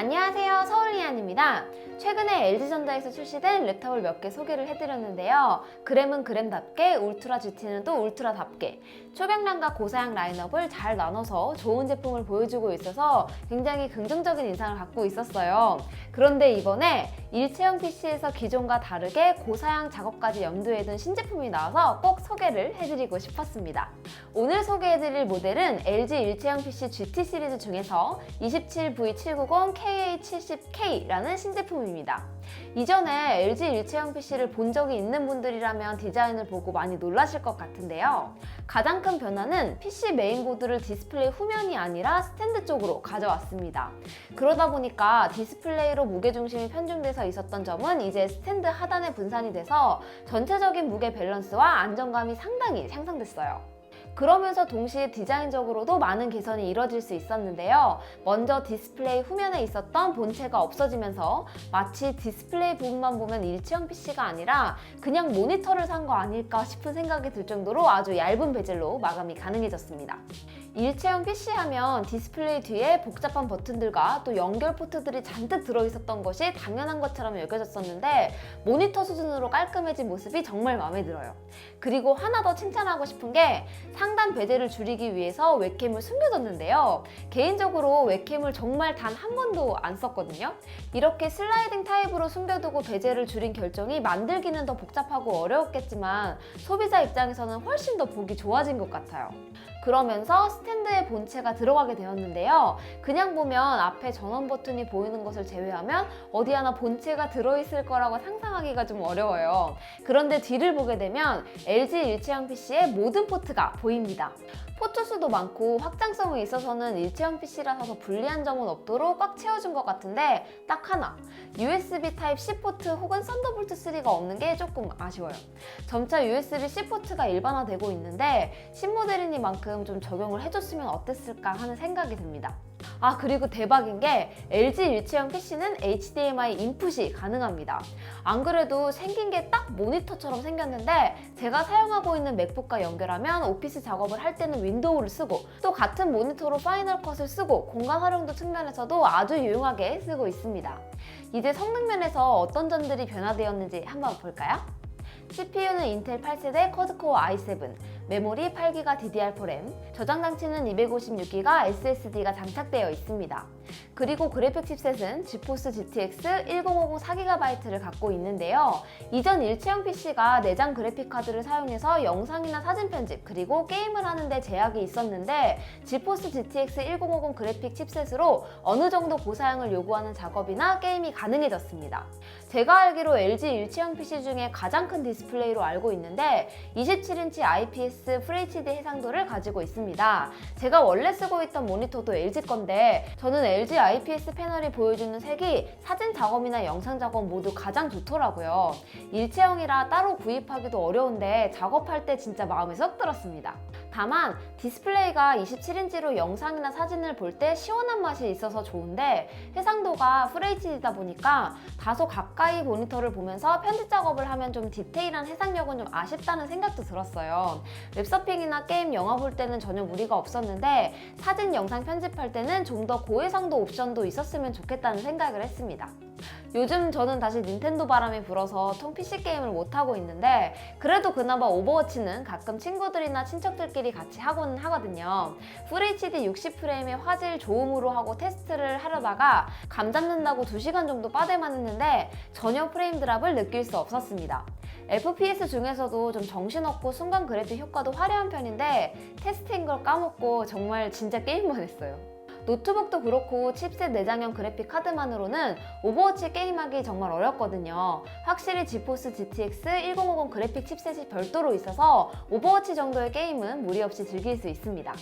안녕하세요, 서울리안입니다. 최근에 LG전자에서 출시된 랩탑을 몇 개 소개를 해드렸는데요. 그램은 그램답게, 울트라 GT는 또 울트라답게 초경량과 고사양 라인업을 잘 나눠서 좋은 제품을 보여주고 있어서 굉장히 긍정적인 인상을 갖고 있었어요. 그런데 이번에 일체형 PC에서 기존과 다르게 고사양 작업까지 염두에 둔 신제품이 나와서 꼭 소개를 해드리고 싶었습니다. 오늘 소개해드릴 모델은 LG 일체형 PC GT 시리즈 중에서 27V790KA70K라는 신제품입니다. 이전에 LG 일체형 PC를 본 적이 있는 분들이라면 디자인을 보고 많이 놀라실 것 같은데요. 가장 큰 변화는 PC 메인보드를 디스플레이 후면이 아니라 스탠드 쪽으로 가져왔습니다. 그러다 보니까 디스플레이로 무게중심이 편중돼서 있었던 점은 이제 스탠드 하단에 분산이 돼서 전체적인 무게 밸런스와 안정감이 상당히 향상됐어요. 그러면서 동시에 디자인적으로도 많은 개선이 이뤄질 수 있었는데요. 먼저 디스플레이 후면에 있었던 본체가 없어지면서 마치 디스플레이 부분만 보면 일체형 PC가 아니라 그냥 모니터를 산 거 아닐까 싶은 생각이 들 정도로 아주 얇은 베젤로 마감이 가능해졌습니다. 일체형 PC 하면 디스플레이 뒤에 복잡한 버튼들과 또 연결 포트들이 잔뜩 들어있었던 것이 당연한 것처럼 여겨졌었는데 모니터 수준으로 깔끔해진 모습이 정말 마음에 들어요. 그리고 하나 더 칭찬하고 싶은 게 상단 베젤을 줄이기 위해서 웹캠을 숨겨뒀는데요. 개인적으로 웹캠을 정말 단 한 번도 안 썼거든요. 이렇게 슬라이딩 타입으로 숨겨두고 베젤을 줄인 결정이 만들기는 더 복잡하고 어려웠겠지만 소비자 입장에서는 훨씬 더 보기 좋아진 것 같아요. 그러면서 스탠드에 본체가 들어가게 되었는데요. 그냥 보면 앞에 전원 버튼이 보이는 것을 제외하면 어디 하나 본체가 들어있을 거라고 상상하기가 좀 어려워요. 그런데 뒤를 보게 되면 LG 일체형 PC의 모든 포트가 보입니다. 포트 수도 많고 확장성에 있어서는 일체형 PC라서 더 불리한 점은 없도록 꽉 채워준 것 같은데 딱 하나, USB Type-C 포트 혹은 썬더볼트 3가 없는 게 조금 아쉬워요. 점차 USB-C 포트가 일반화되고 있는데 신모델이니만큼 좀 적용을 해줬으면 어땠을까 하는 생각이 듭니다. 그리고 대박인 게 LG 일체형 PC는 HDMI 인풋이 가능합니다. 안 그래도 생긴 게 딱 모니터처럼 생겼는데 제가 사용하고 있는 맥북과 연결하면 오피스 작업을 할 때는 윈도우를 쓰고 또 같은 모니터로 파이널 컷을 쓰고 공간 활용도 측면에서도 아주 유용하게 쓰고 있습니다. 이제 성능 면에서 어떤 점들이 변화되었는지 한번 볼까요? CPU는 인텔 8세대 쿼드코어 i7, 메모리 8GB DDR4 램, 저장 장치는 256GB SSD가 장착되어 있습니다. 그리고 그래픽 칩셋은 지포스 GTX 1050 4GB를 갖고 있는데요. 이전 일체형 PC가 내장 그래픽 카드를 사용해서 영상이나 사진 편집 그리고 게임을 하는데 제약이 있었는데 지포스 GTX 1050 그래픽 칩셋으로 어느 정도 고사양을 요구하는 작업이나 게임이 가능해졌습니다. 제가 알기로 LG 일체형 PC 중에 가장 큰 디스플레이로 알고 있는데 27인치 IPS FHD 해상도를 가지고 있습니다. 제가 원래 쓰고 있던 모니터도 LG 건데 저는 LG IPS 패널이 보여주는 색이 사진 작업이나 영상 작업 모두 가장 좋더라고요. 일체형이라 따로 구입하기도 어려운데 작업할 때 진짜 마음에 쏙 들었습니다. 다만 디스플레이가 27인치로 영상이나 사진을 볼 때 시원한 맛이 있어서 좋은데 해상도가 FHD다 보니까 다소 가까이 모니터를 보면서 편집 작업을 하면 좀 디테일한 해상력은 좀 아쉽다는 생각도 들었어요. 웹서핑이나 게임, 영화 볼 때는 전혀 무리가 없었는데 사진, 영상 편집할 때는 좀 더 고해상도 옵션도 있었으면 좋겠다는 생각을 했습니다. 요즘 저는 다시 닌텐도 바람이 불어서 통 PC 게임을 못하고 있는데 그래도 그나마 오버워치는 가끔 친구들이나 친척들끼리 같이 하고는 하거든요. FHD 60프레임의 화질 좋음으로 하고 테스트를 하려다가 감 잡는다고 2시간 정도 빠데만 했는데 전혀 프레임 드랍을 느낄 수 없었습니다. FPS 중에서도 좀 정신없고 순간 그래픽 효과도 화려한 편인데 테스트인 걸 까먹고 정말 진짜 게임만 했어요. 노트북도 그렇고 칩셋 내장형 그래픽 카드만으로는 오버워치 게임하기 정말 어렵거든요. 확실히 지포스 GTX 1050 그래픽 칩셋이 별도로 있어서 오버워치 정도의 게임은 무리 없이 즐길 수 있습니다.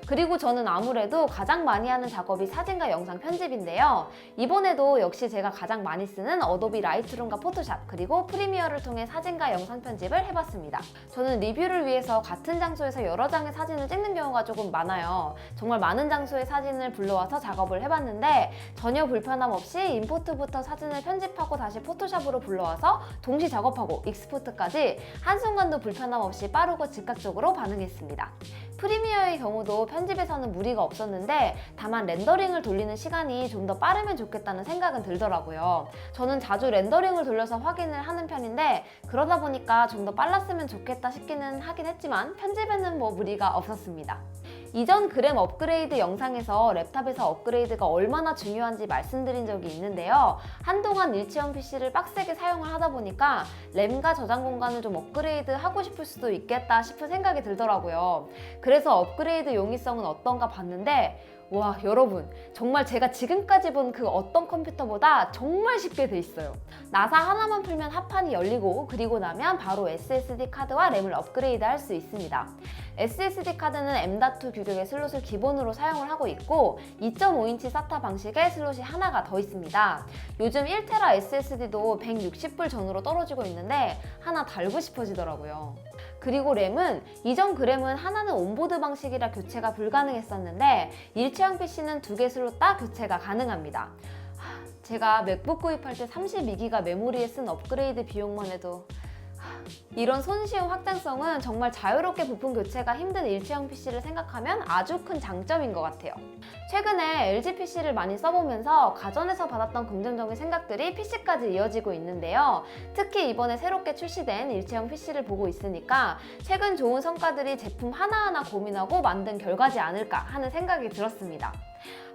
그리고 저는 아무래도 가장 많이 하는 작업이 사진과 영상 편집인데요. 이번에도 역시 제가 가장 많이 쓰는 어도비 라이트룸과 포토샵 그리고 프리미어를 통해 사진과 영상 편집을 해봤습니다. 저는 리뷰를 위해서 같은 장소에서 여러 장의 사진을 찍는 경우가 조금 많아요. 정말 많은 장소의 사진을 불러와서 작업을 해봤는데 전혀 불편함 없이 임포트부터 사진을 편집하고 다시 포토샵으로 불러와서 동시 작업하고 익스포트까지 한순간도 불편함 없이 빠르고 즉각적으로 반응했습니다. 프리미어의 경우도 편집에서는 무리가 없었는데 다만 렌더링을 돌리는 시간이 좀 더 빠르면 좋겠다는 생각은 들더라고요. 저는 자주 렌더링을 돌려서 확인을 하는 편인데 그러다 보니까 좀 더 빨랐으면 좋겠다 싶기는 하긴 했지만 편집에는 뭐 무리가 없었습니다. 이전 그램 업그레이드 영상에서 랩탑에서 업그레이드가 얼마나 중요한지 말씀드린 적이 있는데요. 한동안 일체형 PC를 빡세게 사용을 하다 보니까 램과 저장 공간을 좀 업그레이드 하고 싶을 수도 있겠다 싶은 생각이 들더라고요. 그래서 업그레이드 용이성은 어떤가 봤는데 와, 여러분 정말 제가 지금까지 본 그 어떤 컴퓨터보다 정말 쉽게 돼 있어요. 나사 하나만 풀면 합판이 열리고 그리고 나면 바로 SSD 카드와 램을 업그레이드 할 수 있습니다. SSD 카드는 M.2 규격의 슬롯을 기본으로 사용을 하고 있고 2.5인치 SATA 방식의 슬롯이 하나가 더 있습니다. 요즘 1TB SSD도 160불 전후로 떨어지고 있는데 하나 달고 싶어지더라고요. 그리고 램은 이전 그램은 하나는 온보드 방식이라 교체가 불가능했었는데 일체형 PC는 2개 슬롯 다 교체가 가능합니다. 제가 맥북 구입할 때 32기가 메모리에 쓴 업그레이드 비용만 해도 이런 손쉬운 확장성은 정말 자유롭게 부품 교체가 힘든 일체형 PC를 생각하면 아주 큰 장점인 것 같아요. 최근에 LG PC를 많이 써보면서 가전에서 받았던 긍정적인 생각들이 PC까지 이어지고 있는데요. 특히 이번에 새롭게 출시된 일체형 PC를 보고 있으니까 최근 좋은 성과들이 제품 하나하나 고민하고 만든 결과지 않을까 하는 생각이 들었습니다.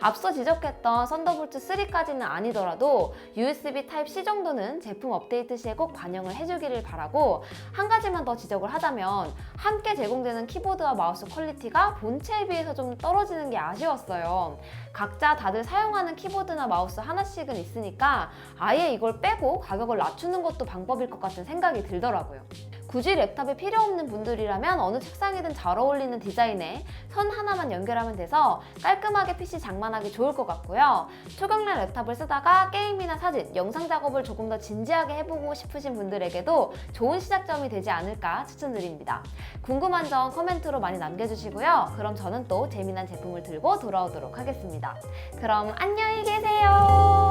앞서 지적했던 썬더볼트 3까지는 아니더라도 USB Type-C 정도는 제품 업데이트 시에 꼭 반영을 해주기를 바라고 한 가지만 더 지적을 하자면 함께 제공되는 키보드와 마우스 퀄리티가 본체에 비해서 좀 떨어지는 게 아쉬웠어요. 각자 다들 사용하는 키보드나 마우스 하나씩은 있으니까 아예 이걸 빼고 가격을 낮추는 것도 방법일 것 같은 생각이 들더라고요. 굳이 랩탑이 필요 없는 분들이라면 어느 책상이든 잘 어울리는 디자인에 선 하나만 연결하면 돼서 깔끔하게 PC 장만하기 좋을 것 같고요. 초경량 랩탑을 쓰다가 게임이나 사진, 영상 작업을 조금 더 진지하게 해보고 싶으신 분들에게도 좋은 시작점이 되지 않을까 추천드립니다. 궁금한 점 코멘트로 많이 남겨주시고요. 그럼 저는 또 재미난 제품을 들고 돌아오도록 하겠습니다. 그럼 안녕히 계세요.